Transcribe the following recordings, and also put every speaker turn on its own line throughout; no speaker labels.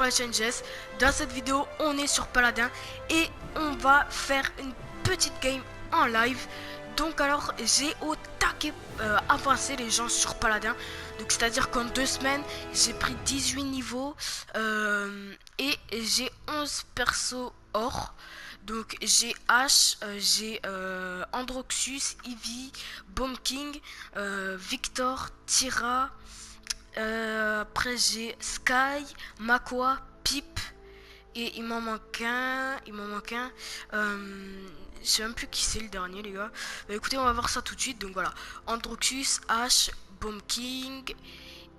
moi Changes. Dans cette vidéo on est sur Paladin et on va faire une petite game en live. Donc alors j'ai au taquet avancé les gens sur Paladin. Donc c'est à dire qu'en 2 semaines j'ai pris 18 niveaux et j'ai 11 persos or. Donc j'ai H, j'ai Androxus, Eevee, Bomb King, Victor, Tyra. Après j'ai Sky, Makwa, Pip. Et il m'en manque un. Je sais même plus qui c'est le dernier les gars. Bah écoutez, on va voir ça tout de suite. Donc voilà, Androxus, H, Bomb King,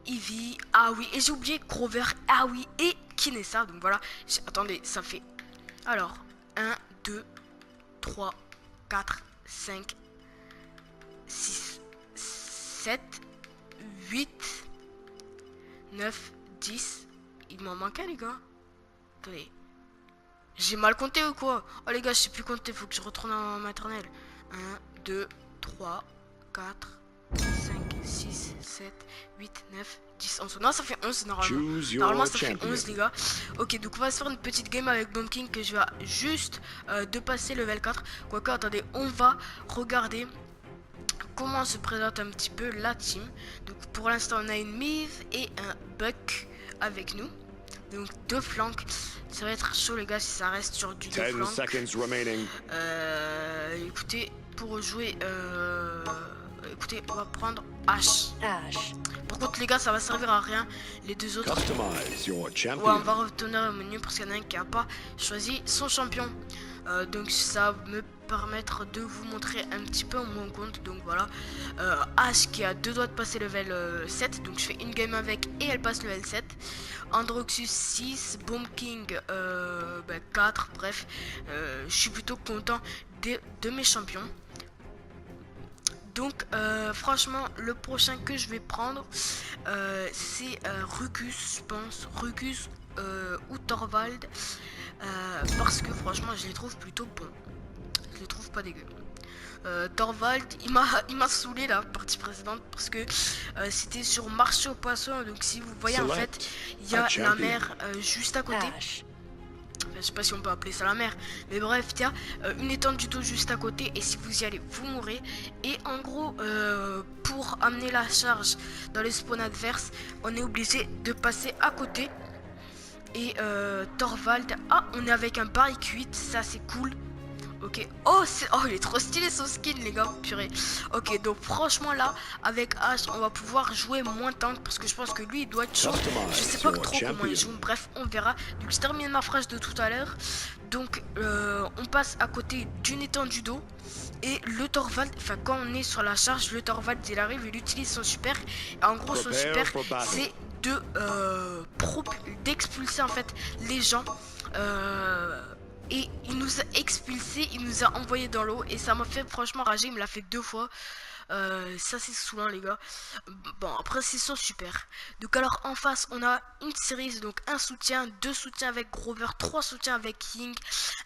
Eevee. Ah oui, et j'ai oublié Grover. Ah oui, et Kinessa. Donc voilà, attendez, ça fait... Alors, 1, 2, 3, 4, 5, 6, 7, 8, 9, 10. Il m'en manque un les gars. Attendez. J'ai mal compté ou quoi? Oh les gars, je sais plus compter, faut que je retourne en maternelle. 1, 2, 3, 4, 5, 6, 7, 8, 9, 10, 11. Non, ça fait 11 normalement. Normalement, ça fait 11 les gars. Ok, donc on va se faire une petite game avec Bomb King que je vais juste de passer level 4. Quoique, attendez, on va regarder comment se présente un petit peu la team. Donc pour l'instant, on a une Mive et un Buck avec nous. Donc 2 flancs. Ça va être chaud les gars si ça reste sur du 2 flancs. Écoutez, pour jouer écoutez, on va prendre H. Par contre les gars, ça va servir à rien. Les deux autres, ouais, on va retourner au menu parce qu'il y en a un qui a pas choisi son champion. Donc ça va me permettre de vous montrer un petit peu mon compte. Donc voilà, H qui a 2 doigts de passer level 7. Donc je fais une game avec et elle passe level 7. Androxus 6, Bomb King 4. Bref, je suis plutôt content de mes champions. Donc franchement le prochain que je vais prendre c'est Rucus, je pense. Rucus ou Torvald, parce que franchement je les trouve plutôt bons. Je les trouve pas dégueu. Torvald il m'a saoulé la partie précédente parce que c'était sur marché aux poissons. Donc si vous voyez en fait il y a la mer juste à côté. Je sais pas si on peut appeler ça la mer, mais bref, il y a une étendue d'eau juste à côté et si vous y allez, vous mourrez. Et en gros, pour amener la charge dans les spawns adverses, on est obligé de passer à côté. Et Torvald, ah, on est avec un barrique 8, ça c'est cool. Ok, oh il est trop stylé son skin les gars, purée. Ok, donc franchement là avec H on va pouvoir jouer moins tank parce que je pense que lui il doit être chaud. Je sais pas trop comment il joue, bref on verra. Donc je termine ma phrase de tout à l'heure. Donc on passe à côté d'une étendue d'eau. Et le Torvald, enfin quand on est sur la charge, le Torvald il arrive, il utilise son super. Et en gros son super c'est de d'expulser en fait les gens. Et il nous a expulsé, il nous a envoyé dans l'eau et ça m'a fait franchement rager, il me l'a fait 2 fois. Ça c'est saoulant les gars. Bon après c'est son super. Donc alors en face on a une série, donc un soutien, 2 soutiens avec Grover, 3 soutiens avec King,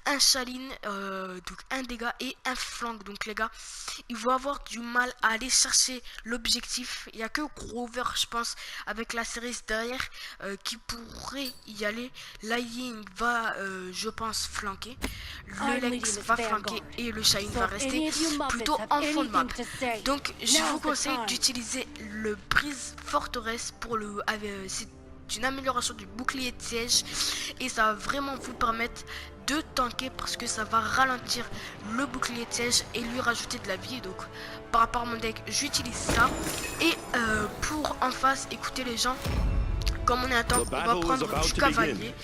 un Chaline, donc un dégât et un flank. Donc les gars ils vont avoir du mal à aller chercher l'objectif. Il n'y a que Grover je pense avec la série derrière qui pourrait y aller. La Ying va je pense flanquer, le Lex va flanquer et le Chaline va rester plutôt en fond de map. Donc je vous conseille d'utiliser le brise forteresse pour le c'est une amélioration du bouclier de siège et ça va vraiment vous permettre de tanker parce que ça va ralentir le bouclier de siège et lui rajouter de la vie. Donc par rapport à mon deck j'utilise ça. Et pour en face, écoutez les gens, comme on est à tank, on va prendre du cavalier.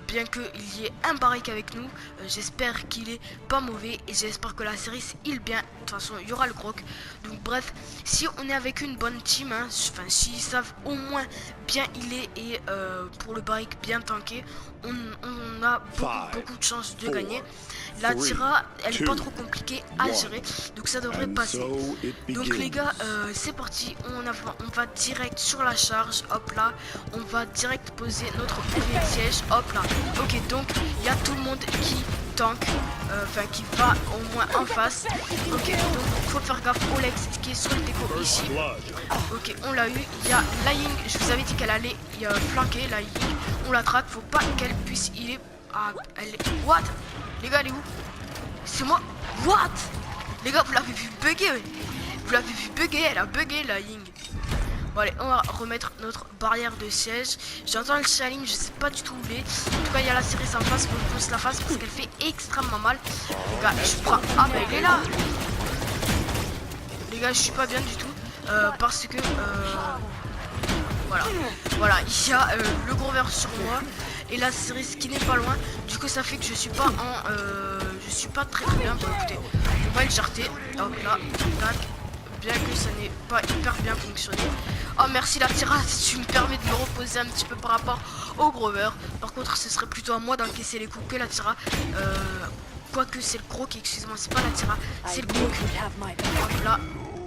Bien qu'il y ait un barrique avec nous, j'espère qu'il est pas mauvais et j'espère que la série il bien. De toute façon il y aura le croc. Donc bref, si on est avec une bonne team, hein, enfin s'ils savent au moins bien il est et pour le barrique bien tanké, on a beaucoup de chances de gagner. La Tyra elle est pas trop compliquée à gérer, donc ça devrait passer. Donc les gars c'est parti, on va direct sur la charge. Hop là, on va direct poser notre bouclier de siège. Hop là. Ok, donc il y a tout le monde qui tank, enfin qui va au moins en face. Ok, donc faut faire gaffe au Lex qui est sur le déco ici. Ok, on l'a eu. Il y a la Ying, je vous avais dit qu'elle allait flanquer la Ying. On la traque, faut pas qu'elle puisse. Il est. Ah, elle est. What? Les gars, elle est où? C'est moi? What? Les gars, vous l'avez vu bugger, ouais. Vous l'avez vu bugger, elle a bugué la Ying. Bon allez, on va remettre notre barrière de siège. J'entends le challenge, je sais pas du tout où il est. En tout cas, il y a la série en face, faut qu'on se la fasse parce qu'elle fait extrêmement mal. Les gars, je prends. Ah bah il est là. Les gars, je suis pas bien du tout. Parce que voilà, il y a le gros verre sur moi et la série qui n'est pas loin. Du coup, ça fait que je suis pas en je suis pas très bien. Bon écoutez, on va le jarter. Donc là, tac. Bien que ça n'ait pas hyper bien fonctionné. Oh merci la Tira, tu me permets de me reposer un petit peu par rapport au Grover. Par contre ce serait plutôt à moi d'encaisser les coups que la Tira. Quoique c'est le Croc, excusez-moi, c'est pas la Tira, c'est le Croc. Hop là,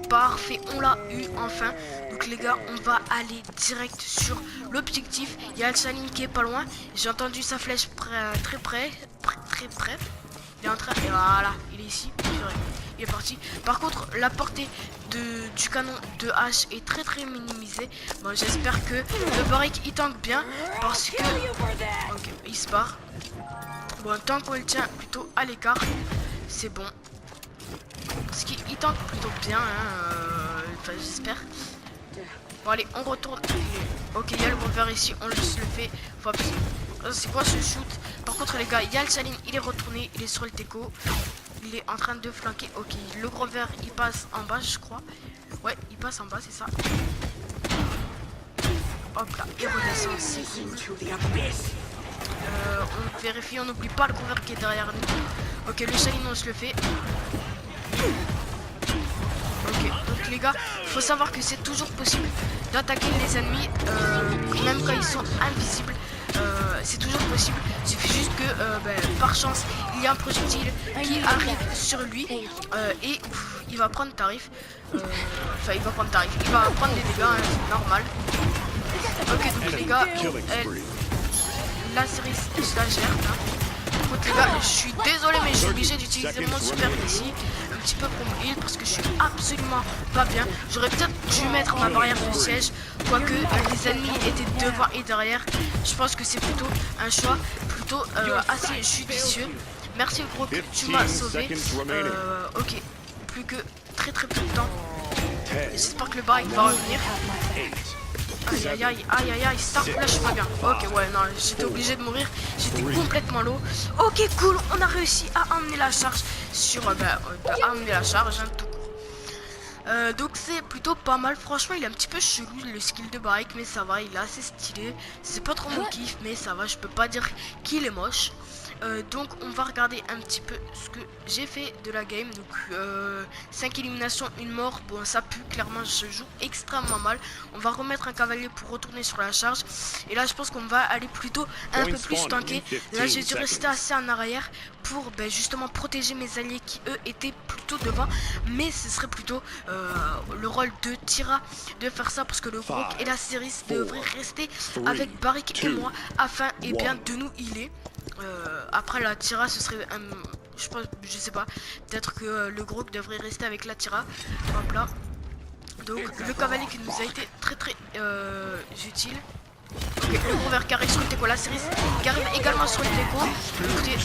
parfait, on l'a eu enfin. Donc les gars, on va aller direct sur l'objectif. Il y a le Saline qui est pas loin. J'ai entendu sa flèche très près. Il est en train, et voilà, il est ici. Il est parti. Par contre, la portée du canon de hache est très minimisée. Bon, j'espère que le barrique il tank bien parce que. Ok, il se barre. Bon, tant qu'on le tient plutôt à l'écart, c'est bon. Parce qu'il tank plutôt bien, hein, enfin, j'espère. Bon, allez, on retourne. Ok, il y a le revolver ici, on le fait. C'est quoi ce shoot? Par contre, les gars, il y a le Saline, il est retourné, il est sur le déco. Il est en train de flanquer. Ok, le gros vert il passe en bas, je crois. Ouais, il passe en bas, c'est ça. Hop là, il redescend. C'est cool. On vérifie, on n'oublie pas le gros vert qui est derrière nous. Ok, le Saline, on se le fait. Ok, donc les gars, faut savoir que c'est toujours possible d'attaquer les ennemis, même quand ils sont invisibles. C'est toujours possible, il suffit juste que par chance il y a un projectile qui arrive sur lui et il va prendre tarif. Enfin il va prendre tarif, il va prendre des dégâts, hein, c'est normal. Ok donc les gars, la série je la gère hein. Écoute les gars, je suis désolé mais je suis obligé d'utiliser mon super ici un petit peu pour me heal parce que je suis absolument pas bien. J'aurais peut-être dû mettre ma barrière de siège, quoique les ennemis étaient devant et derrière. Je pense que c'est plutôt un choix plutôt assez judicieux. Merci gros que tu m'as sauvé. Ok, plus que très peu de temps. J'espère que le barrique va revenir. Aïe, ça là je suis pas bien. Ok, ouais, non, j'étais obligé de mourir. J'étais complètement low. Ok, cool, on a réussi à emmener la charge sur. Amener la charge, hein, tout court. Donc c'est plutôt pas mal. Franchement, il est un petit peu chelou le skill de barrique, mais ça va, il est assez stylé. C'est pas trop mon kiff, mais ça va, je peux pas dire qu'il est moche. Donc on va regarder un petit peu ce que j'ai fait de la game. Donc 5 éliminations, 1 mort. Bon ça pue, clairement je joue extrêmement mal. On va remettre un cavalier pour retourner sur la charge. Et là je pense qu'on va aller plutôt un peu plus tanker. Là j'ai dû rester assez en arrière pour justement protéger mes alliés qui eux étaient plutôt devant. Mais ce serait plutôt le rôle de Tira de faire ça, parce que le groupe et la série devraient rester avec Barrick et moi afin de nous healer. Après la Tira ce serait je pense, je sais pas, peut-être que le groupe devrait rester avec la Tira. Hop là. Donc le cavalier qui nous a été très utile. Ok, le gros vert qui arrive sur le déco, la série qui arrive également sur le déco. Écoutez,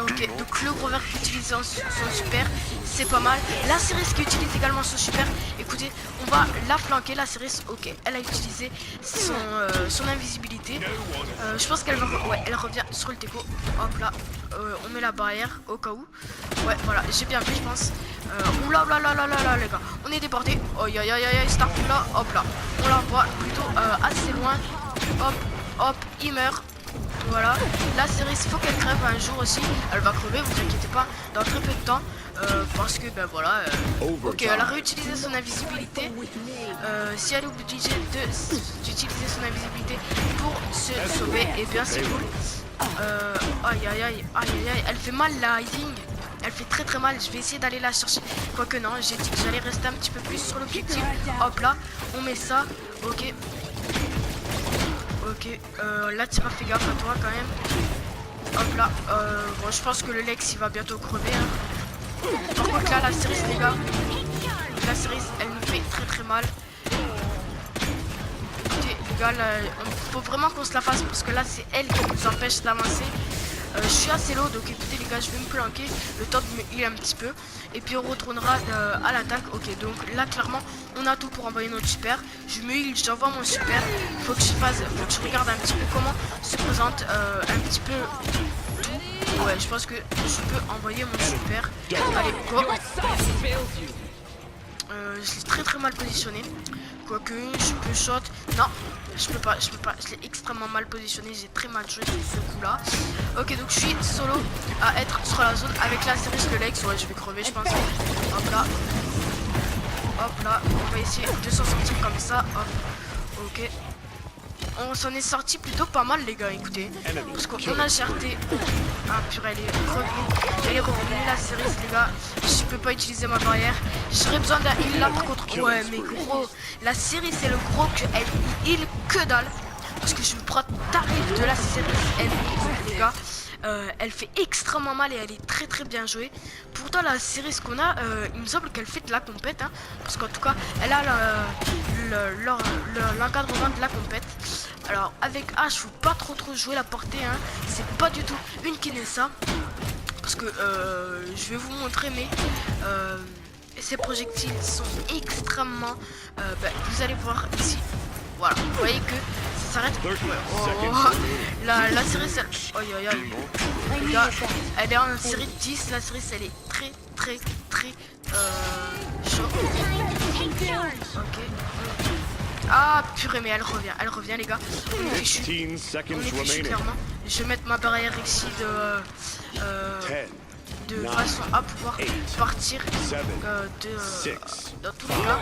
ok, donc le gros vert qui utilise son super, c'est pas mal. La série qui utilise également son super, écoutez, on va la flanquer. La série, ok, elle a utilisé son invisibilité. Je pense qu'elle va, ouais, elle revient sur le déco. Hop là, on met la barrière au cas où. Ouais, voilà, j'ai bien vu, je pense. Oula là les gars, on est déporté. Aïe, Starfall là, hop là, on la voit plutôt assez loin. Hop, il meurt. Voilà, la série, il faut qu'elle crève un jour aussi. Elle va crever, vous inquiétez pas, dans très peu de temps. Parce que voilà. Ok, elle a réutilisé son invisibilité. Si elle est obligée d'utiliser son invisibilité pour se sauver, et bien c'est cool. Aïe, elle fait mal la Ying. Elle fait très mal. Je vais essayer d'aller la chercher. Quoique non, j'ai dit que j'allais rester un petit peu plus sur l'objectif. Hop là, on met ça. Ok, là Tira, fais gaffe à toi quand même. Hop là, bon, je pense que le Lex il va bientôt crever. Hein. Par contre là, la Cerise les gars, la Cerise elle nous fait très mal. Écoutez les gars, faut vraiment qu'on se la fasse parce que là c'est elle qui nous empêche d'avancer. Je suis assez low, donc écoutez les gars, je vais me planquer le temps de me heal un petit peu et puis on retournera à l'attaque. Ok, donc là clairement on a tout pour envoyer notre super. Je me heal, j'envoie mon super. Faut que je regarde un petit peu comment se présente un petit peu tout. Ouais, je pense que je peux envoyer mon super. Allez, go. Je l'ai très mal positionné. Quoique je peux shot. Non, je peux pas. Je l'ai extrêmement mal positionné. J'ai très mal joué ce coup là. Ok, donc je suis solo à être sur la zone avec la Cerise le Lex. Ouais, je vais crever, je pense. Hop là. Hop là. On va essayer de s'en sortir comme ça. Hop. Ok. On s'en est sorti plutôt pas mal les gars, écoutez. Parce qu'on a GRT. Ah purée, elle est revenue. Elle est revenue la Cerise les gars. Je peux pas utiliser ma barrière. J'aurais besoin d'un heal là par contre. Ouais mais gros, la Cerise c'est le gros que elle heal que dalle. Parce que je me prends tarif de la Cerise elle les gars. Elle fait extrêmement mal et elle est très bien jouée. Pourtant la Cerise qu'on a, il me semble qu'elle fait de la compète hein, parce qu'en tout cas elle a l'encadrement de la compète. Alors avec H faut pas trop jouer la portée hein. C'est pas du tout une Kinessa. Parce que je vais vous montrer mais ces projectiles sont extrêmement vous allez voir ici. Voilà, vous voyez que ça s'arrête. Oh, la série, les gars, elle est en série 10. La série, elle est très chaud. Ok. Ah purée, mais elle revient les gars. On est fichu clairement. Je vais mettre ma barrière ici de façon à pouvoir partir dans tous les cas.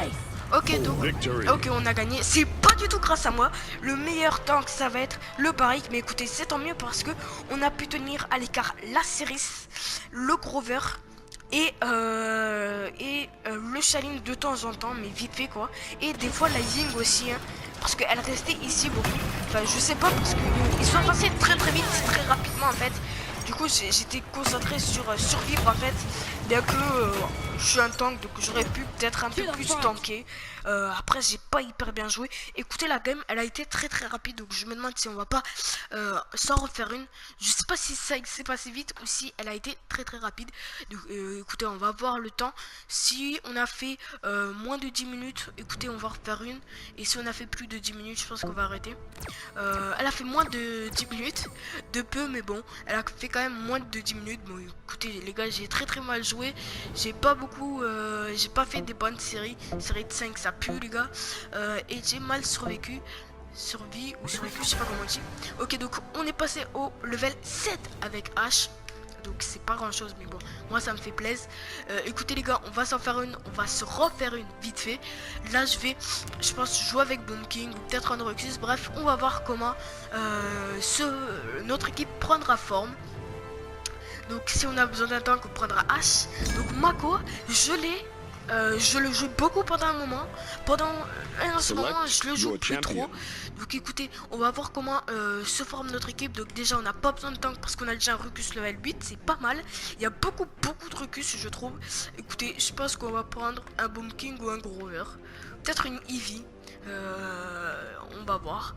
Ok, donc, ok, on a gagné. C'est pas du tout grâce à moi. Le meilleur tank, ça va être le Barik. Mais écoutez, c'est tant mieux parce que on a pu tenir à l'écart la Cerise, le Grover et le Chaline de temps en temps, mais vite fait quoi. Et des fois la Ying aussi, hein, parce qu'elle restait ici beaucoup. Enfin, je sais pas parce qu'ils sont passés très vite, très rapidement en fait. Du coup, j'étais concentré sur survivre en fait. Bien que je suis un tank, donc j'aurais pu peut-être un peu plus tanker. Après, j'ai pas hyper bien joué. Écoutez, la game, elle a été très rapide. Donc je me demande si on va pas s'en refaire une. Je sais pas si ça s'est passé vite ou si elle a été très rapide. Donc écoutez, on va voir le temps. Si on a fait moins de 10 minutes, écoutez, on va refaire une. Et si on a fait plus de 10 minutes, je pense qu'on va arrêter. Elle a fait moins de 10 minutes. De peu, mais bon, elle a fait quand même moins de 10 minutes. Bon, écoutez, les gars, j'ai très mal joué. J'ai pas fait des bonnes séries. Série de 5, ça pue, les gars. Et j'ai mal survécu. Survie ou survécu, je sais pas comment on dit. Ok, donc on est passé au level 7 avec H. Donc c'est pas grand chose, mais bon, moi ça me fait plaisir. Écoutez les gars, on va s'en faire une, on va se refaire une vite fait. Là je pense jouer avec Boom King ou peut-être un Roxus. Bref, on va voir comment notre équipe prendra forme. Donc si on a besoin d'un tank, on prendra H. Donc Mako, je le joue beaucoup pendant un moment. Pendant un moment, je le joue plus trop. Donc écoutez, on va voir comment se forme notre équipe. Donc déjà, on n'a pas besoin de tank parce qu'on a déjà un Rucus level 8. C'est pas mal. Il y a beaucoup de Rucus, je trouve. Écoutez, je pense qu'on va prendre un Boom King ou un Grover. Peut-être une Eevee. On va voir.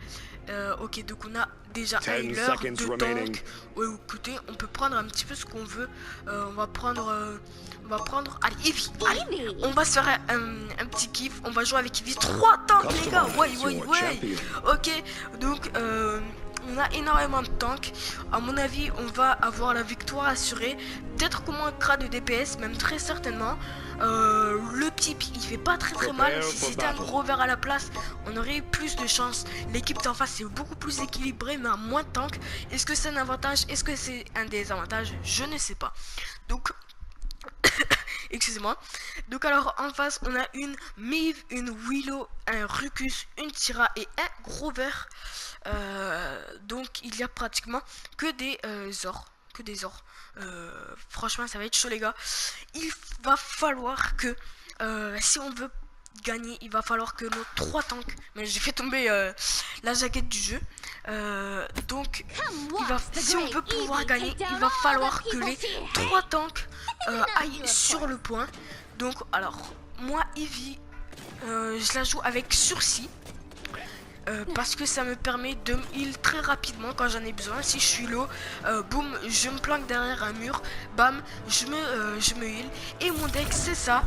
Ok, donc on a déjà un healer, 2 tanks. Ouais, écoutez, on peut prendre un petit peu ce qu'on veut. On va prendre allez, Eevee. Allez, on va se faire un petit kiff. On va jouer avec Eevee. 3 tanks, les gars. Ouais. Ok, donc on a énormément de tanks. À mon avis, on va avoir la victoire assurée. Peut-être qu'on manquera de DPS, même très certainement. Le type, il fait pas très mal. Si c'était un Grover à la place, on aurait eu plus de chance. L'équipe d'en face est beaucoup plus équilibrée, mais à moins de tanks. Est-ce que c'est un avantage? Est-ce que c'est un désavantage? Je ne sais pas. Donc excusez-moi. Donc alors en face on a une Mive, une Willow, un Rucus, une Tira et un Grover. Donc il y a pratiquement que des ors. Franchement ça va être chaud les gars. Il va falloir que si on veut gagner, il va falloir que nos 3 tanks, mais j'ai fait tomber la jaquette du jeu, donc si on veut pouvoir gagner, il va falloir que les 3 tanks aillent sur le point. Donc alors moi Ivy, je la joue avec sursis. Parce que ça me permet de me heal très rapidement quand j'en ai besoin. Si je suis low, boum, je me planque derrière un mur, bam, je me heal. Et mon deck c'est ça,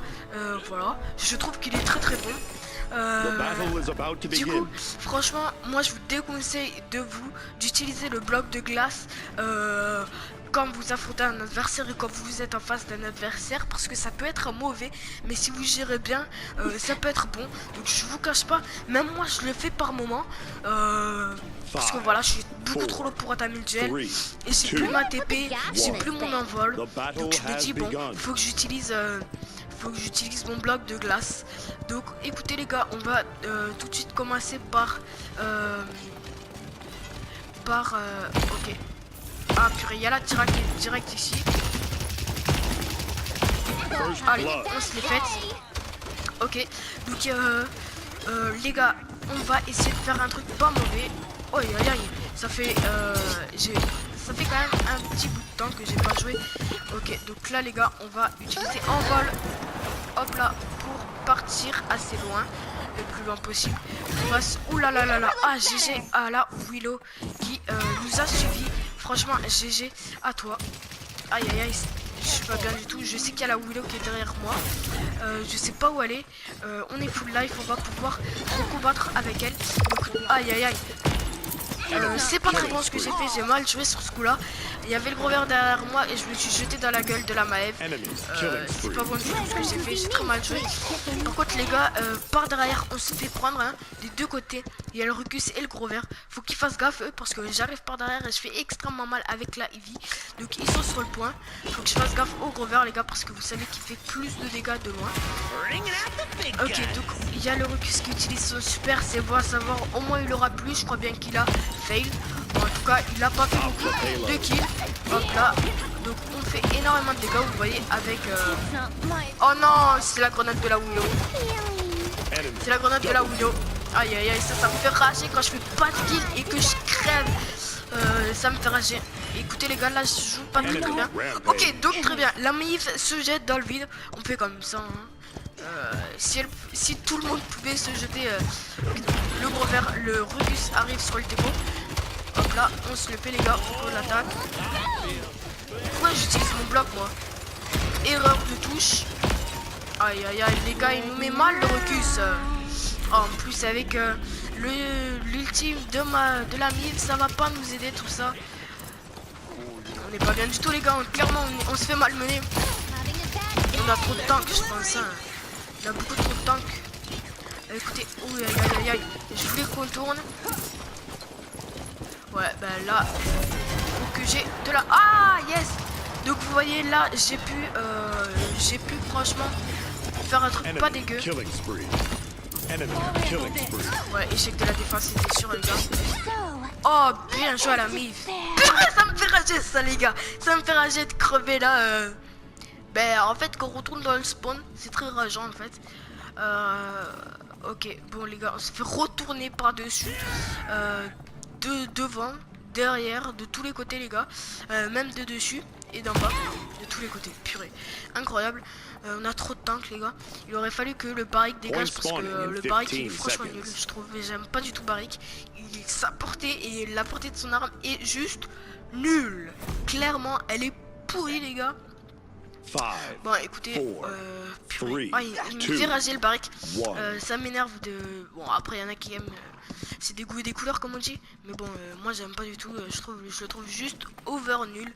voilà, je trouve qu'il est très très bon. Du coup, franchement, moi je vous déconseille d'utiliser le bloc de glace quand vous affrontez un adversaire et quand vous êtes en face d'un adversaire, parce que ça peut être mauvais, mais si vous gérez bien, ça peut être bon. Donc je vous cache pas, même moi je le fais par moment, parce que voilà, je suis beaucoup trop low pour entamer le duel et j'ai plus ma TP, j'ai plus mon envol. Donc je me dis bon, faut que j'utilise mon bloc de glace. Donc écoutez les gars, on va tout de suite commencer par ok. Ah purée, il y a la Tyra qui est direct ici. Allez, on se les fait. Ok, donc les gars, on va essayer de faire un truc pas mauvais. Oh aïe aïe, ça fait quand même un petit bout de temps que j'ai pas joué. Ok, donc là les gars, on va utiliser envol. Hop là, pour partir assez loin, le plus loin possible. Ouh là là là là, ah GG à la Willow qui nous a suivi. Franchement, GG à toi. Aïe aïe aïe, je suis pas bien du tout. Je sais qu'il y a la Willow qui est derrière moi. Je sais pas où elle est. On est full life, on va pouvoir combattre avec elle. Donc, aïe aïe aïe. C'est pas très bon ce que j'ai fait, j'ai mal joué sur ce coup là. Il y avait le gros verre derrière moi et je me suis jeté dans la gueule de la Maëve. C'est pas bon du tout ce que j'ai fait, j'ai très mal joué. Par contre les gars, par derrière on se fait prendre hein, des deux côtés. Il y a le Ruckus et le gros verre. Faut qu'ils fassent gaffe eux parce que j'arrive par derrière et je fais extrêmement mal avec la Ivy. Donc ils sont sur le point. Faut que je fasse gaffe au gros verre les gars parce que vous savez qu'il fait plus de dégâts de loin. Ok, donc il y a le Ruckus qui utilise son super, c'est bon à savoir, au moins il aura plus, je crois bien qu'il a fail. Bon, en tout cas il a pas fait beaucoup de kills. Hop là, donc on fait énormément de dégâts, vous voyez avec oh non, c'est la grenade de la Willow. C'est la grenade de la Willow. Aïe aïe aïe, ça me fait rager quand je fais pas de kill et que je crève. Ça me fait rager. Écoutez les gars, là je joue pas très bien. Ok, donc très bien, la Maeve se jette dans le vide. On fait comme ça hein. Si tout le monde pouvait se jeter le gros verre, le Ruckus arrive sur le déco. Hop là, on se le fait les gars, on l'attaque. Pourquoi j'utilise mon bloc moi? Erreur de touche. Aïe aïe aïe, les gars, il nous met mal le Ruckus. En plus avec l'ultime de la Maeve, ça va pas nous aider tout ça. On n'est pas bien du tout les gars, clairement on se fait malmener. On a trop de tanks je pense hein. Il y a beaucoup trop de tanks. Écoutez, aïe aïe aïe aïe, je voulais qu'on tourne. Ouais, ben là, faut que j'ai de la... Ah, yes. Donc vous voyez là, j'ai pu franchement faire un truc pas dégueu. Ouais, échec de la défense, c'était sûr les gars. Oh, bien joué à la Maeve. Ça me fait rager ça les gars. Ça me fait rager de crever là. Ben en fait quand on retourne dans le spawn, c'est très rageant en fait. Ok, bon les gars, on se fait retourner par dessus. Devant, derrière, de tous les côtés les gars, même de dessus et d'en bas, de tous les côtés, purée, incroyable. On a trop de tanks les gars, il aurait fallu que le Barik dégage parce que le Barik il est franchement nul, je trouve, j'aime pas du tout Barik, sa portée et la portée de son arme est juste nulle, clairement elle est pourrie les gars. Bon écoutez, purée. Ah, il me fait rager le Barik, ça m'énerve de... Bon après il y en a qui aiment... C'est des goûts et des couleurs comme on dit. Mais bon, moi j'aime pas du tout. Je le trouve juste over nul.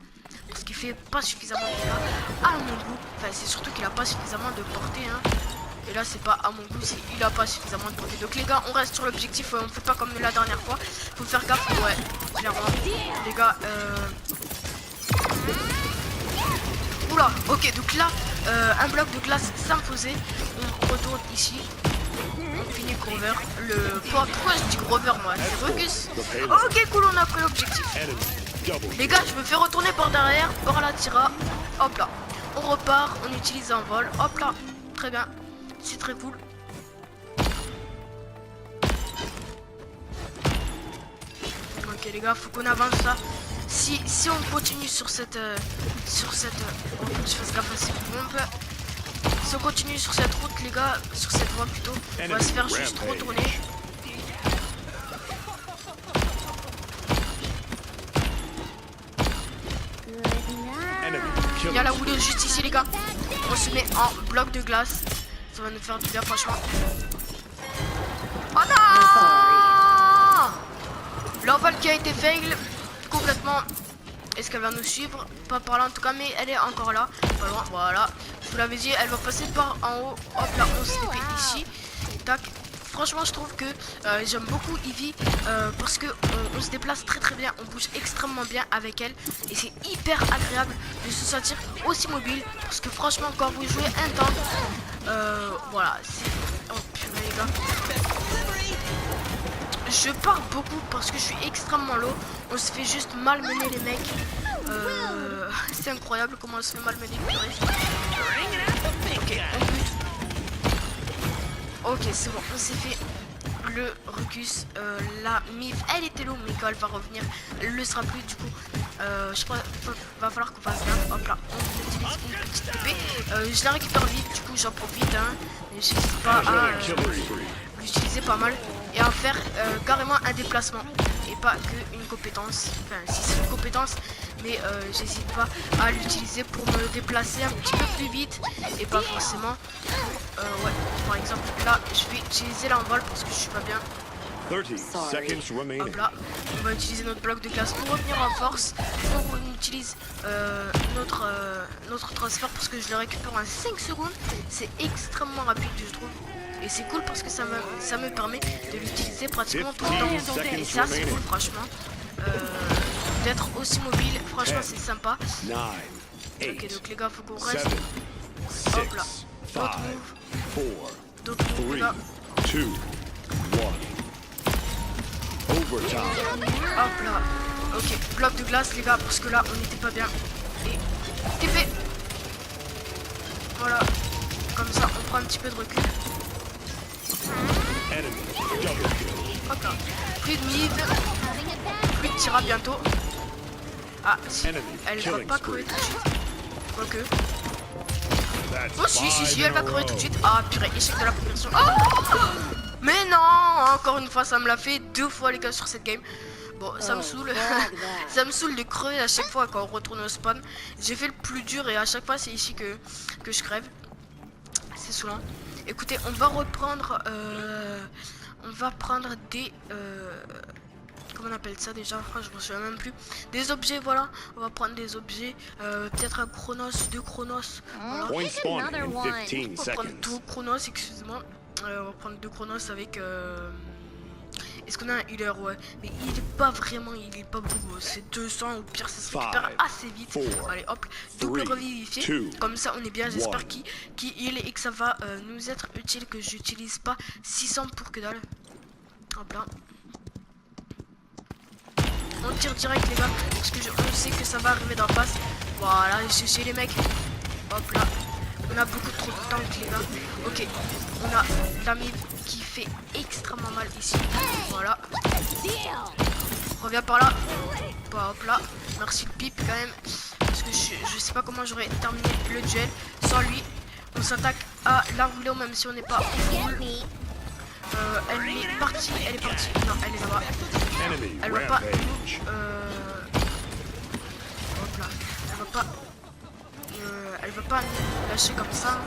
Parce qu'il fait pas suffisamment de dégâts à mon goût. Enfin, c'est surtout qu'il a pas suffisamment de portée. Hein. Et là, c'est pas à mon goût, c'est il a pas suffisamment de portée. Donc les gars, on reste sur l'objectif. On fait pas comme la dernière fois. Faut faire gaffe. Ouais, clairement. Les gars, oula, ok. Donc là, un bloc de glace s'imposait. On retourne ici. On finit le gros verre. Pourquoi je dis gros verre moi? C'est Ruckus. Ok cool, on a pris l'objectif. Les gars, je me fais retourner par derrière, par la Tyra. Hop là. On repart, on utilise un vol. Hop là. Très bien. C'est très cool. les gars, faut qu'on avance là. Si on continue sur cette oh, faut que je fasse gaffe à ces bombes. Si on continue sur cette route les gars, sur cette voie plutôt, on va se faire juste retourner. Il y a la houle juste ici les gars. On se met en bloc de glace. Ça va nous faire du bien franchement. Oh non! L'envol qui a été fail complètement. Est-ce qu'elle va nous suivre? Pas par là en tout cas, mais elle est encore là. Pas loin, voilà. Je vous l'avais dit, elle va passer par en haut. Hop là, on se fait ici. Tac. Franchement, je trouve que j'aime beaucoup Ivy parce que on se déplace très bien, on bouge extrêmement bien avec elle et c'est hyper agréable de se sentir aussi mobile parce que franchement, quand vous jouez un tank, voilà, c'est... Oh purée les gars. Je pars beaucoup parce que je suis extrêmement low. On se fait juste malmener les mecs. C'est incroyable comment on se fait malmener. Ok, on bute. Ok, c'est bon, on s'est fait le Rucus. La Mif, elle était low, mais quand elle va revenir, elle le sera plus. Du coup, je crois va falloir qu'on fasse gaffe. Hop là, on utilise une petite épée. Je la récupère vite, du coup, j'en profite. Hein, et je n'hésite pas à l'utiliser pas mal et à faire carrément un déplacement et pas qu'une compétence. Enfin, si c'est une compétence, mais j'hésite pas à l'utiliser pour me déplacer un petit peu plus vite et pas forcément. Ouais, par exemple, là, je vais utiliser l'envol parce que je suis pas bien.
30 seconds remaining.
Hop là, on va utiliser notre bloc de glace pour revenir en force. On utilise notre transfert parce que je le récupère en 5 secondes. C'est extrêmement rapide, je trouve. Et c'est cool parce que ça me permet de l'utiliser pratiquement tout le temps. Et ça, c'est cool, franchement. D'être aussi mobile, franchement, c'est sympa.
9,
Ok, donc les gars, faut qu'on
7,
reste. Hop là,
6, 5,
d'autres moves, les gars.
4, 3, 2, 1. Overtime.
Hop là. Ok, bloc de glace les gars parce que là on n'était pas bien. Et TP. Voilà. Comme ça on prend un petit peu de recul. Hop là. Plus de mid. Plus de tira bientôt. Ah si. Elle va pas crever tout de suite. Quoique. Oh si elle va crever tout de suite. Ah purée, échec de la progression. Oh mais non, encore une fois ça me l'a fait 2 fois les gars sur cette game. Bon ça me saoule. Ça me saoule de crever à chaque fois quand on retourne au spawn. J'ai fait le plus dur et à chaque fois c'est ici que je crève. C'est saoulant. Écoutez, on va reprendre on va prendre des comment on appelle ça déjà, je me souviens même plus. Des objets, voilà. On va prendre des objets. Peut-être un Chronos, 2 Chronos. Voilà.
Point spawn in 15
On va prendre
seconds.
2 Chronos, excusez-moi. On va prendre 2 Chronos avec... Est-ce qu'on a un healer? Ouais. Mais il est pas vraiment, il est pas beaucoup. C'est 200, au pire ça se récupère assez vite.
4,
Allez hop, double
3,
revivifié.
2,
Comme ça on est bien, j'espère
1.
qu'il heal et que ça va nous être utile, que j'utilise pas 600 pour que dalle. Hop là. On tire direct les gars, parce que on sait que ça va arriver d'en face. Voilà, j'ai les mecs. Hop là. On a beaucoup trop de tanks les gars. Ok, on a la mid qui fait extrêmement mal ici. Voilà. Reviens par là. Bah, hop là. Merci le pipe quand même. Parce que je sais pas comment j'aurais terminé le duel sans lui. On s'attaque à la rouleau même si on n'est pas full. Elle est partie, Non, elle est là-bas. Elle va pas nous, hop là. Elle va pas nous lâcher comme ça.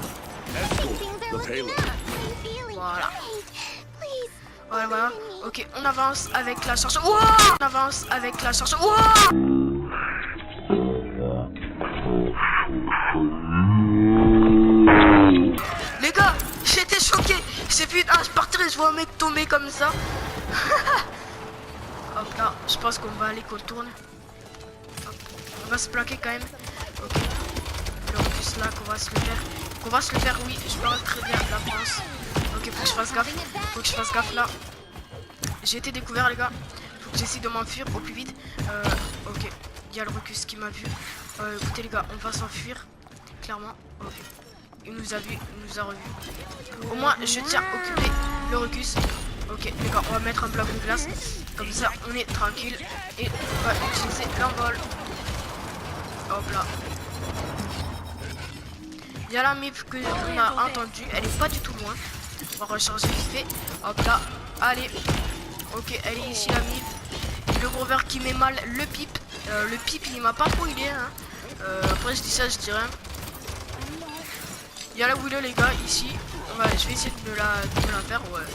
Voilà. Voilà. Ok, on avance avec la charge. Wow, on avance avec la charge. Wow. Les gars, j'étais choqué. J'ai vu, je partirais, je vois un mec tomber comme ça. Hop là, je pense qu'on va aller contourner. On va se plaquer quand même. Ok. Le Rucus là, qu'on va se le faire. Oui, je parle très bien la France. Ok, faut que je fasse gaffe. Là. J'ai été découvert les gars. Faut que j'essaie de m'enfuir au plus vite. Ok, il y a le Rucus qui m'a vu. Écoutez les gars, on va s'enfuir. Clairement. Ok. Il nous a vu, il nous a revu. Au moins, je tiens à occuper le Rucus. Ok les gars, on va mettre un bloc de glace. Comme ça on est tranquille. Et on va utiliser l'envol. Hop là. Il y a la mif que on a entendue. Elle est pas du tout loin. On va recharger vite fait. Hop là. Allez. Ok, elle est ici la mif. Le gros vert qui met mal le pipe. Le pipe il m'a pas trop aidé hein. Après je dis ça, je dis rien. Il y a la Willow les gars ici. Je vais essayer de me la faire. Ouais.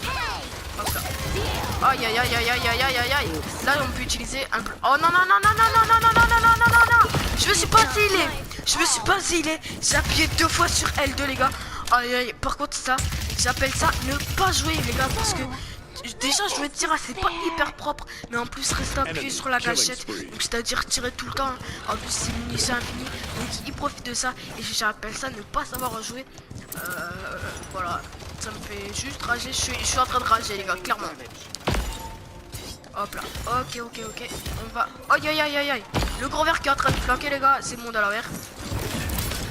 Hop là. Aïe aïe aïe aïe aïe aïe aïe aïe aïe. Là on peut utiliser un... Oh non non non non non non non non non non non non non non. Je me suis pas healé. Je me suis pas healé. J'ai appuyé 2 fois sur L2 les gars. Aïe aïe. Par contre ça, j'appelle ça ne pas jouer les gars. Parce que déjà je vais tirer, c'est pas hyper propre. Mais en plus rester appuyé sur la gâchette. Donc c'est à dire tirer tout le temps. En plus c'est munition infinie. Donc il profite de ça. Et j'appelle ça ne pas savoir jouer. Voilà. Ça me fait juste rager. Je suis en train de rager les gars, clairement. Hop là. Ok ok ok. On va. Aïe aïe aïe aïe aïe. Le gros vert qui est en train de flanquer les gars, c'est le monde à l'envers.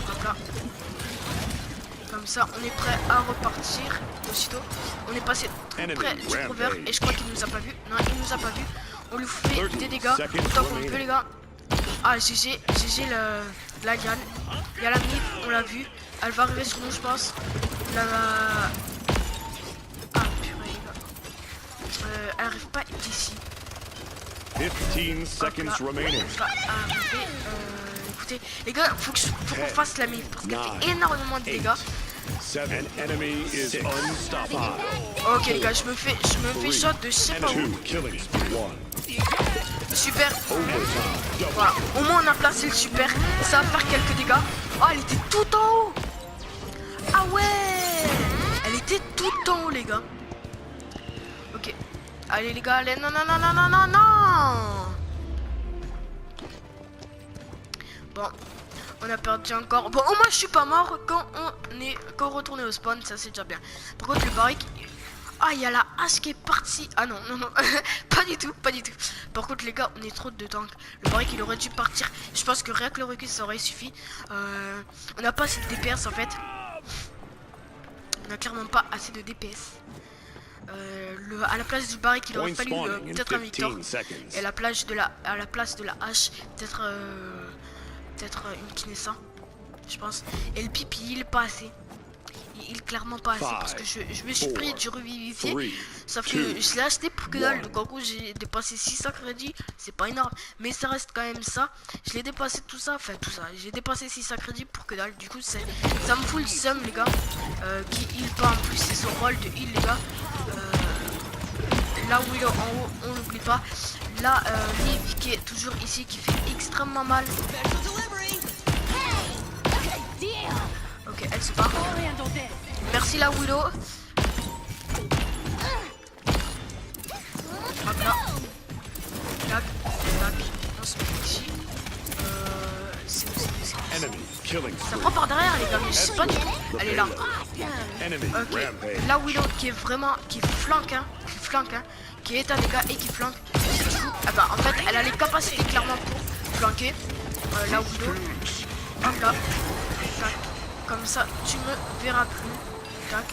Hop là. Comme ça on est prêt à repartir aussitôt. On est passé trop près du gros vert et je crois qu'il nous a pas vu. Non il nous a pas vu. On lui fait des dégâts autant qu'on peut les gars. Ah GG la gagne. Il y a la mif, on l'a vu. Elle va arriver sur nous je pense. Ah purée les gars. Elle arrive pas d'ici.
15 seconds remaining.
Écoutez, les gars, faut qu'on fasse la mif parce qu'elle fait énormément de dégâts.
7 enemy is unstoppable.
Ok les gars, je me fais shot de je sais pas où. Super. Voilà, au moins on a placé le super. Ça va faire quelques dégâts. Oh, elle était tout en haut. Ah ouais, elle était tout en haut les gars. Ok. Allez les gars, allez, non non non non non non non. Bon, on a perdu encore. Bon, au moins je suis pas mort quand on retourne au spawn, ça c'est déjà bien. Par contre le barrique. Ah, il y a la hache qui est partie. Ah non, non, non. Pas du tout, pas du tout. Par contre les gars, on est trop de tanks. Le barrique il aurait dû partir. Je pense que rien que le recul ça aurait suffi. On n'a pas assez de DPS en fait. On n'a clairement pas assez de DPS. À la place du barrique il aurait fallu peut-être un Victor. Et à la place de la hache, peut-être une Kinessa, je pense. Et le pipi il est pas assez. Il est clairement pas assez parce que je me suis pris du revivifier. Sauf que je l'ai acheté pour que dalle. Donc en gros j'ai dépassé 600 crédits. C'est pas énorme. Mais ça reste quand même ça. Je l'ai dépassé tout ça. Enfin tout ça. J'ai dépassé 600 crédits pour que dalle. Du coup ça me fout le seum les gars. Qui heal pas en plus. C'est son rôle de heal les gars. Là où il est en haut on l'oublie pas. Là Liv qui est toujours ici qui fait extrêmement mal. Ok, elle se part. Merci la Willow. Hop là. Tac, tac. On se met ici. Ça prend par derrière les gars, mais je sais pas du tout. Elle est là. Ok, la Willow qui flanque, qui est un dégât et qui flanque. Du coup, ah bah, en fait, elle a les capacités clairement pour flanquer. La Willow. Hop là. Tac. Comme ça, tu me verras plus. Tac.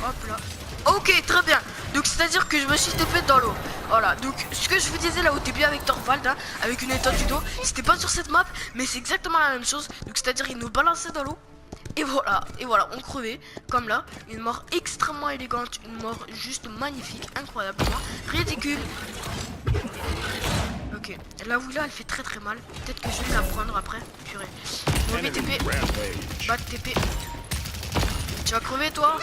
Hop là. Ok, très bien. Donc, c'est-à-dire que je me suis TP dans l'eau. Voilà. Donc, ce que je vous disais là au début avec Torvald, hein, avec une étoile du dos, c'était pas sur cette map, mais c'est exactement la même chose. Donc, c'est-à-dire, il nous balançait dans l'eau. Et voilà, on crevait. Comme là. Une mort extrêmement élégante. Une mort juste magnifique. Incroyablement. Ridicule. Ok, la Willow elle fait très très mal. Peut-être que je vais la prendre après. Purée. Mauvais TP. Bas de TP. Tu vas crever toi?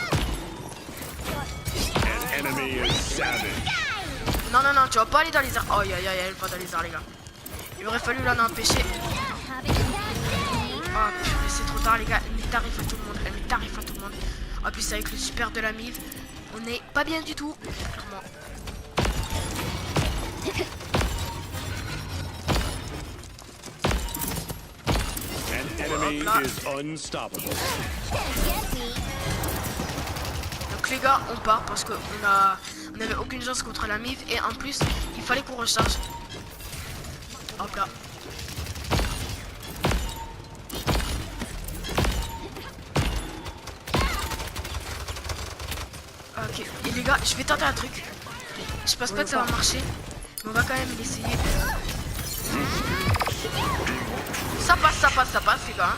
Non non non, tu vas pas aller dans les airs. Oh aïe aïe aïe, elle va dans les airs les gars. Il aurait fallu l'en empêcher. Oh purée, c'est trop tard les gars. Elle met tarif à tout le monde. Elle met tarif à tout le monde. En plus avec le super de la Miv, on est pas bien du tout. Clairement. Donc les gars, on part parce que on avait aucune chance contre la Miv et en plus il fallait qu'on recharge. Hop là. Ok, et les gars, je vais tenter un truc. Je pense pas que ça va marcher, mais on va quand même l'essayer. Ça passe les gars.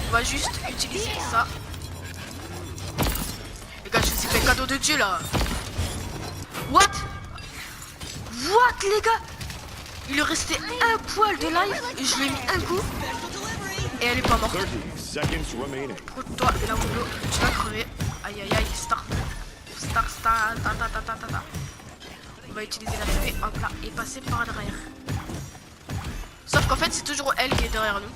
On va juste utiliser ça. Les gars, je vous ai fait cadeau de Dieu là. What les gars? Il lui restait un poil de life et je lui ai mis un coup. Et elle est pas morte.
30 seconds remaining.
Pour toi, là où tu vas crever. Aïe aïe aïe, star. On va utiliser la fée, hop là, et passer par derrière. Sauf qu'en fait, c'est toujours elle qui est derrière nous.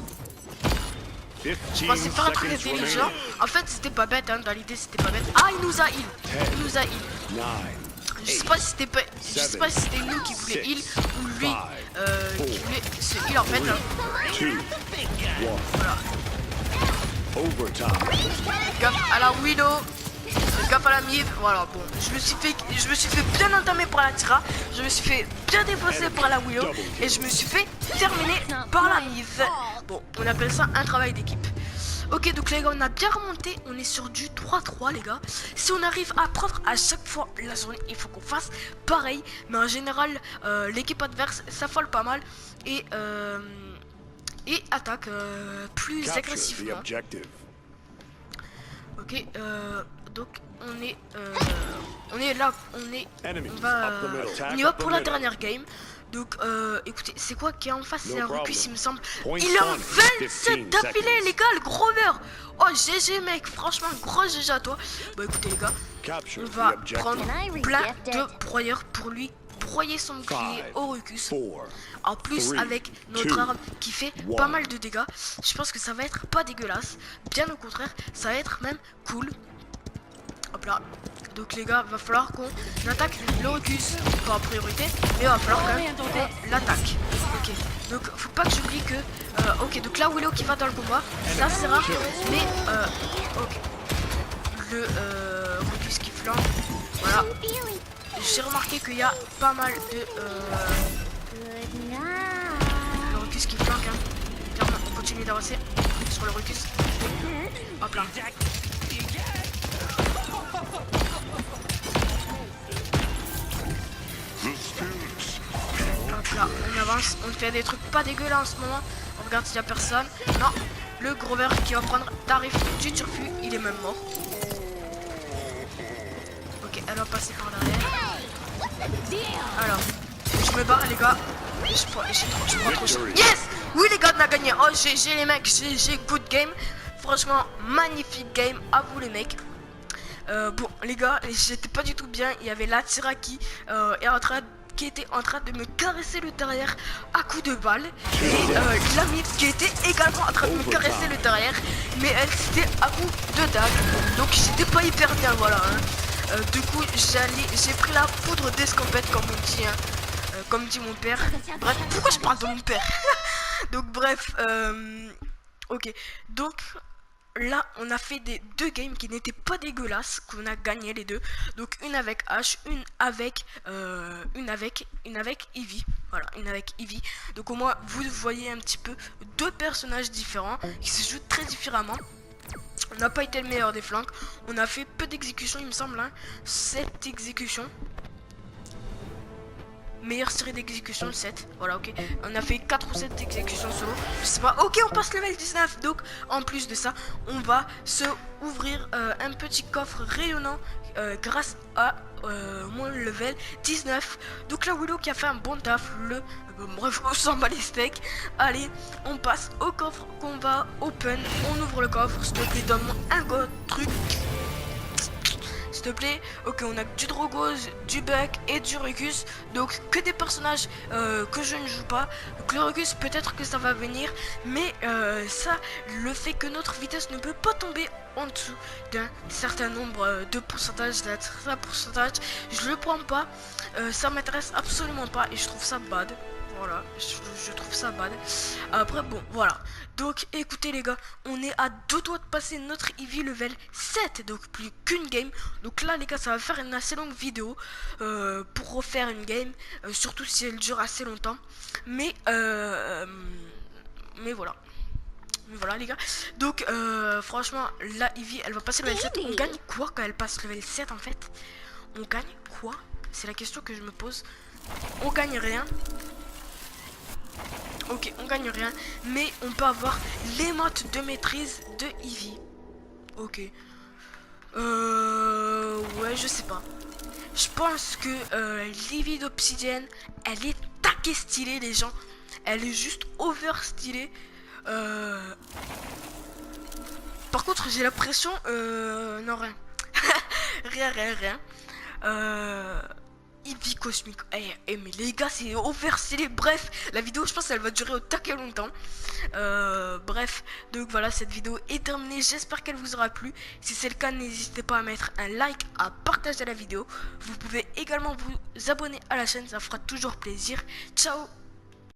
15
Je pensais faire un truc
seconds
intelligent.
remaining.
En fait, c'était pas bête, hein. Dans l'idée, c'était pas bête. Ah, il nous a heal. Il nous a heal.
9,
Je sais pas si c'était pas... Je sais pas si c'était nous qui voulait heal ou lui qui voulait se heal en fait.
2, 1.
Voilà.
Overtime.
Gaffe à la Willow. Gaffe à la Mive. Voilà, bon. Je me suis fait bien entamer par la Tira. Je me suis fait bien défoncer par la Willow. Et je me suis fait terminer par la Mive. Bon, on appelle ça un travail d'équipe. Ok, donc les gars, on a bien remonté. On est sur du 3-3, les gars. Si on arrive à prendre à chaque fois la zone, il faut qu'on fasse pareil. Mais en général, l'équipe adverse s'affole pas mal. Et attaque plus
Capture the
agressivement.
objective.
Ok, donc on est là,
Enemies
on va,
up the middle. Attack
on y va
up the
pour la
middle.
dernière game. Donc écoutez, c'est quoi qui est en face?
No
C'est un
problem.
Ruckus, il me semble.
Point
Il est en
one,
27
15
d'affilée,
seconds.
les gars, le Grover. Oh GG mec, franchement gros GG à toi. Bon écoutez les gars,
Capture
on
the
va
objective.
prendre
And I
plein
reject
de
it.
broyeurs pour lui broyer son bouclier
5,
au Ruckus.
4,
En plus
3,
avec notre
2,
arme qui fait
1.
pas mal de dégâts. Je pense que ça va être pas dégueulasse. Bien au contraire, ça va être même cool. Hop là. Donc les gars, va falloir qu'on attaque le Ruckus. Pas en priorité, mais va falloir quand même qu'on l'attaque. Ok. Donc faut pas que j'oublie que... ok, donc là Willow qui va dans le combat. Ça c'est rare. Mais... ok. Le Ruckus qui flanque. Voilà. J'ai remarqué qu'il y a pas mal de...
Good night.
le Ruckus qui flanque. Hein. Clairement, on continue d'avancer sur le Ruckus. Hop là. Hop là, on avance, on fait des trucs pas dégueux là en ce moment. On regarde s'il y a personne. Non, le Grover qui va prendre tarif du turfu, il est même mort. Ok, elle va passer par derrière. Alors, je me barre les gars. Je prends trop cher. Yes! Oui les gars, on a gagné. Oh GG les mecs, GG, good game. Franchement, magnifique game. À vous les mecs. Bon les gars, j'étais pas du tout bien. Il y avait la Tira qui était en train de me caresser le derrière à coups de balle. Et la Mive qui était également en train de me caresser le derrière. Mais elle c'était à coups de dague. Donc j'étais pas hyper bien, voilà. Hein. Du coup j'ai pris la poudre d'escampette comme on dit. Hein. Comme dit mon père. Bref, pourquoi je parle de mon père? Donc bref, ok. Donc là on a fait des deux games qui n'étaient pas dégueulasses, qu'on a gagné les deux. Donc une avec H, une avec Ivy. Voilà, une avec Ivy. Donc au moins vous voyez un petit peu deux personnages différents qui se jouent très différemment. On n'a pas été le meilleur des flancs. On a fait peu d'exécutions il me semble, hein. 7 exécutions. Meilleure série d'exécution, le 7. Voilà, ok. On a fait 4 ou 7 exécutions solo. Je sais pas. Ok, on passe level 19. Donc, en plus de ça, on va se ouvrir un petit coffre rayonnant grâce à mon level 19. Donc, la Willow qui a fait un bon taf. Bref, on s'en bat les steaks. Allez, on passe au coffre qu'on va open. On ouvre le coffre. S'il te plaît, donne-moi un gros truc. S'il te plaît. Ok, on a du Drogos, du Buck et du Ruckus. Donc que des personnages que je ne joue pas. Donc le Ruckus peut-être que ça va venir. Mais ça, le fait que notre vitesse ne peut pas tomber en dessous d'un certain nombre de pourcentage, d'un certain pourcentage, je le prends pas. Ça m'intéresse absolument pas et je trouve ça bad. Voilà, je trouve ça bad. Après bon, voilà. Donc écoutez les gars, on est à 2 doigts de passer notre Ivy level 7. Donc plus qu'une game. Donc là les gars, ça va faire une assez longue vidéo pour refaire une game. Surtout si elle dure assez longtemps. Mais voilà. Mais voilà les gars. Donc franchement la Ivy elle va passer level 7. On gagne quoi quand elle passe level 7 en fait? On gagne quoi? C'est la question que je me pose. On gagne rien. Ok, on gagne rien. Mais on peut avoir l'émote de maîtrise de Ivy. Ok. Ouais, je sais pas. Je pense que l'Ivy d'Obsidienne, elle est taquée stylée les gens. Elle est juste over stylée. Par contre j'ai l'impression non rien. rien. Ivy cosmique. Mais les gars c'est over stylé. Bref la vidéo je pense elle va durer au taquet longtemps. Bref donc voilà, cette vidéo est terminée. J'espère qu'elle vous aura plu. Si c'est le cas n'hésitez pas à mettre un like, à partager la vidéo. Vous pouvez également vous abonner à la chaîne, ça fera toujours plaisir. Ciao.